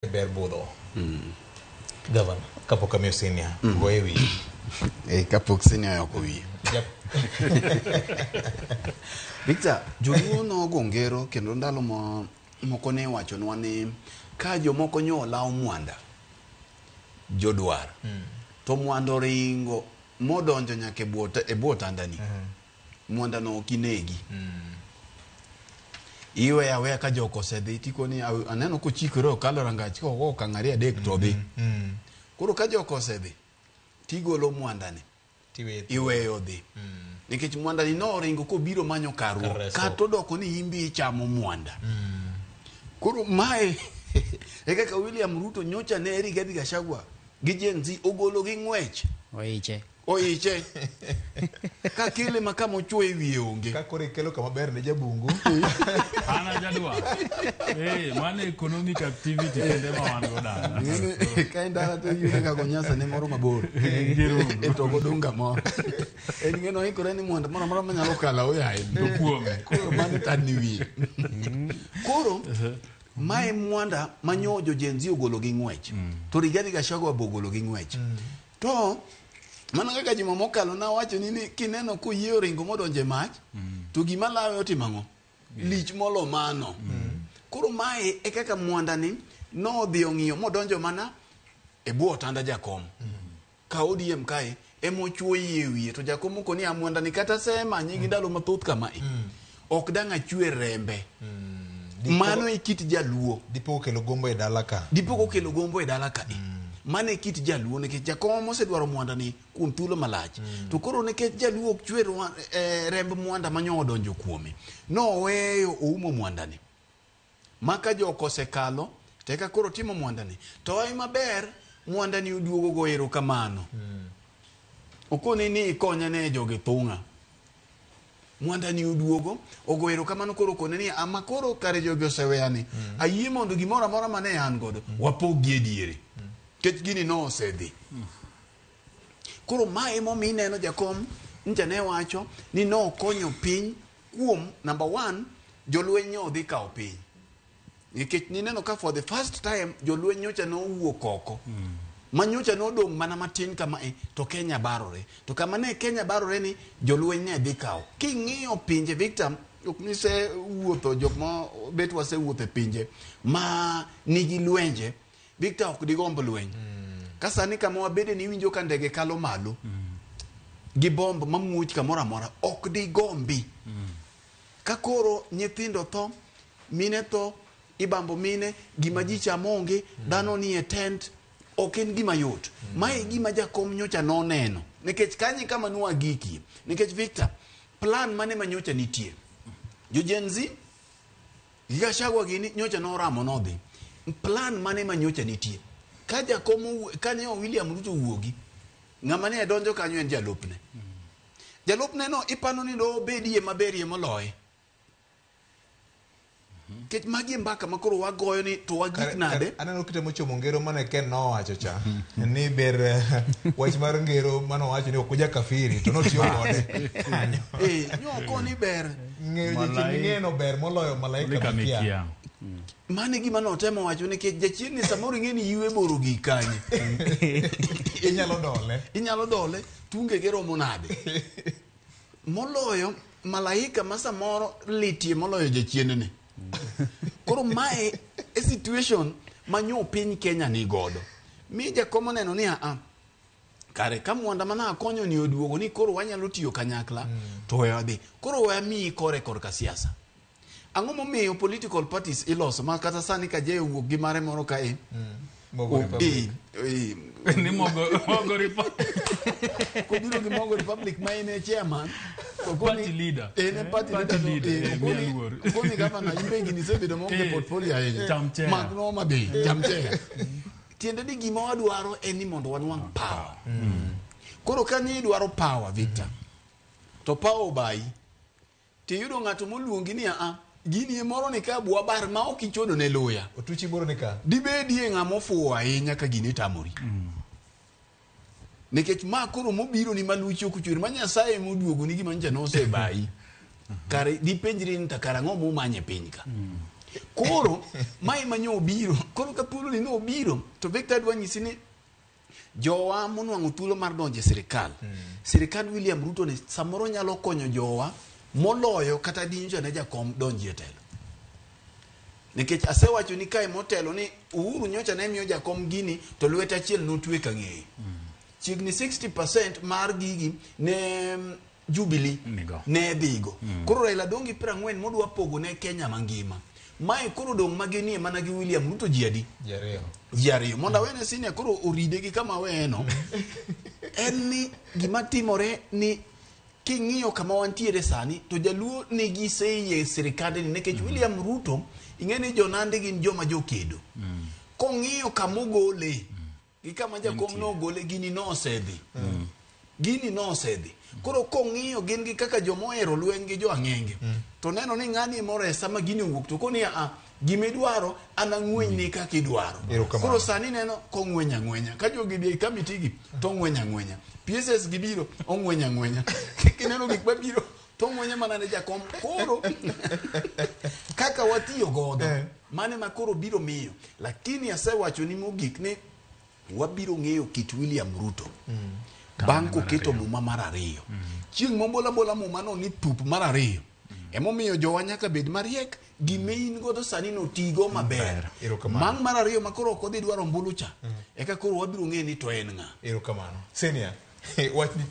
Berbudo. Governor, kapok kami usinya. Goewi. Kapok sinya yokowi. Yep. Victor, joluo no gongero kendo ndalo moko ne wacho nwa ni ka jomoko nyola omwanda jodwar. To mwando ringo modonjo nyaka e bwo tandani. Mwanda no kinegi. Iwe awe ka joko osedhi tikoni aneno ko chikore kalo rangachi ko kangaria dek to dhi. Koro ka joko osedhi tigolo mwandane iweyo dhi. Nikech mwandani no ringo ko biro manyo karwo ka to doko ni imbi ichamo mwanda. Koro mae e kaka William Ruto nyocha ne Rigathi Gachagua gi Gen Z ogolo gi ng'wech. Oiche. Ka kile makamo chwe wiye onge. Ka kore kelo kama ber ne jabungu. Ana jadwa. Mane economic activity kende ma wan godana. Ka ndara to yune ka gonyasa ne moro mabor. E to godunga mo. En ngeno ikore ni mwanda moro manyalo kala oyaye. To kuome. Koro mane tani wiye. Koro mae mwanda manyojo Gen Z ogolo gi ng'wech. To Rigathi Gachagua bogolo gi ng'wech. To mana kaka jima mokalo na wacho ni kineno ko yieo ringo modonje mach to gima lawe otimango lich molo mano. Koro mae e kaka mwanda ni no dhi ong'iyo modonjo mana e bwo tanda jakom. Ka ODM kae emochuo yie wiye to jakom ko ni amwanda ni kata sema nyigi ndalo mathoth kama ok danga chwe rembe. Mano e kit jaluo. Dipo kelo gombo e dala ka. Mane kit jaluo nikech jakom osedwaro mwanda ni kuom thuolo malach. To koro nikech jaluo ok chwer remb mwanda manyo donjo kuome. No weyo oumo mwanda ni. Maka joko osekalo teka koro timo mwanda ni. To ai maber mwanda ni uduogo go erokamano. Okone ni ikonya ne joge thunga. Mwanda ni uduogo ogo erokamano koro kone ni ama koro kare joge oseweyani. Ayie mondo gimoro amora mane an godo wapogi e diere. Ket gini no osedhi. Koro mae momi neno jakom nja ne wacho ni no konyo piny kuom number 1 jolweny odhi kao piny. Nikech ni neno ka for the first time jolweny nyocha no wuok oko. Manyocha no dong mana matin kama to Kenya barore. To kama ne Kenya barore ni jolweny ne dhi kao. King'iyo pinje Victor ukmise wuotho jokma bet wase wuothe pinje ma nigi lwenje Victor ok digombo lweny. Kasani kama wabede ni winjo ka ndege kalo malo. Gi bomb mamuoch kamora mora ok digombi. Ka koro nyithindo tho, mine tho, ibambo mine, gima ji chamonge, dhano ni e tent, ok en gima yot. Mae gima jakom nyocha no neno. Nikech kanyi kama nuwa giki. Nikech Victor, plan mane manyocha nitie. Jo Gen Z, Gachagua gini nyocha no ramo no dhi. Plan mane manyocha nitie. Ka jakom kane William Ruto wuogi ng'ama ne donjo kanyo en jalupne. Jalupne no ipano ni do bedie maberie moloye. Kech magi mbaka makoro wagoyo ni to wagik nade. Aneno kitemo chomo ngero mane Ken no wacho cha. Ni ber wach mar ngero mano wacho ni okuja kafiri to no tiyo kode. Nyoko ni ber. Ng'eno ber moloyo malaika mikia. Mane gima no temo wacho nikech jachien ni samoro ng'eni yiwe boro gi kanye. Inyalo dole tunge geromo nade. Moloyo malaika ma samoro litie moloyo jachien ni. Koro mae e situation manyo piny Kenya ni godo. Mi jakomo neno ni kare ka mwanda mana akonyo ni oduogo ni koro wanyalo tiyo kanyakla to weyo dhi. Koro weya mi kore ka siasa. Ang'o momiyo political parties iloso ma kata sani ka je wuok gi mare moro ka Mogo Republic. Ni Mogo Republic. Kodiro gi Mogo Republic ma ine chairman. Party leader. Party leader. Koni gavana imbengi ni sebedo monge portfolio ayenye. Magno mabe. Jamtea. Tiende di gima wadwaro eni mondo wanwang power. Koro kanyi idwaro power Victor. To power bai. Tiyudo ng'ato moluongi ni gini e moro ni ka bua bar ma ok ichodo ne loya. Otuchi boro ni ka. Dibedi ng'ama ofuwo ahinya ka gini tamori. Nikech ma koro mobiro ni maluchi okuchuri ma Nyasaye moduogo ni gima nja no osebai. Kare dipenjri ni takara ng'o mumanye piny ka. Koro mai manyo biro, koro ka thuolo ni no biro, to Victor dwa nyisi ni jowa monwang'o thuolo mar donje sirikal. Sirikal William Ruto ne samoro nyalo konyo jowa moloyo kata dinjo ne jakom donje telo. Nikech asewacho ni kae motelo ni Uhuru nyocha ne miyo jakom gini to lweta achiel notwe kang'eye. Chiegni 60% mar gigi ne Jubilee ne dhigo. Koro Raila dongi 40 modwa pogo ne Kenya mangima. Mai koro dong magenie mana gi William Ruto jiadi. Jariyo. Monda wene sini koro oride gi kama weno. Eni gima timore ni king'iyo kama wantiere sani to jaluo nigi seye sirikande ni nekech William Ruto ing'eni jonande gin joma jokedo. Kong'iyo kama ogole gi kama jakom no gole gini no osedhi. Gini no osedhi. Koro kong'iyo gin gi kaka jomohero lweny gi jo ang'enge. To neno ni ng'ani more sama gini owuok to koni gimidwaro anang'weny ni kaka idwaro. Koro sani neno kong'weny ang'wenya. Ka jogi bi kamiti gi to ng'weny ang'wenya. PSS gibiro ong'weny ang'wenya. Kineno gik mabiro to ng'weny mana ne jakom. Koro kaka watiyo godo mane makoro biro miyo. Lakini asewacho ni mogik ni wabiro ng'eyo kit William Ruto. Banko keto muma mar ariyo. Chieng' mombola bola muma no ni tup mar ariyo. Emomiyo jowa nyaka bed mariek gimein godo sani no tigo maber. Mang mar ariyo makoro kodhi dwaro mbulu cha. Eka koro wabiro ng'e ni to en ng'a. Erokamano. Senior, wach ni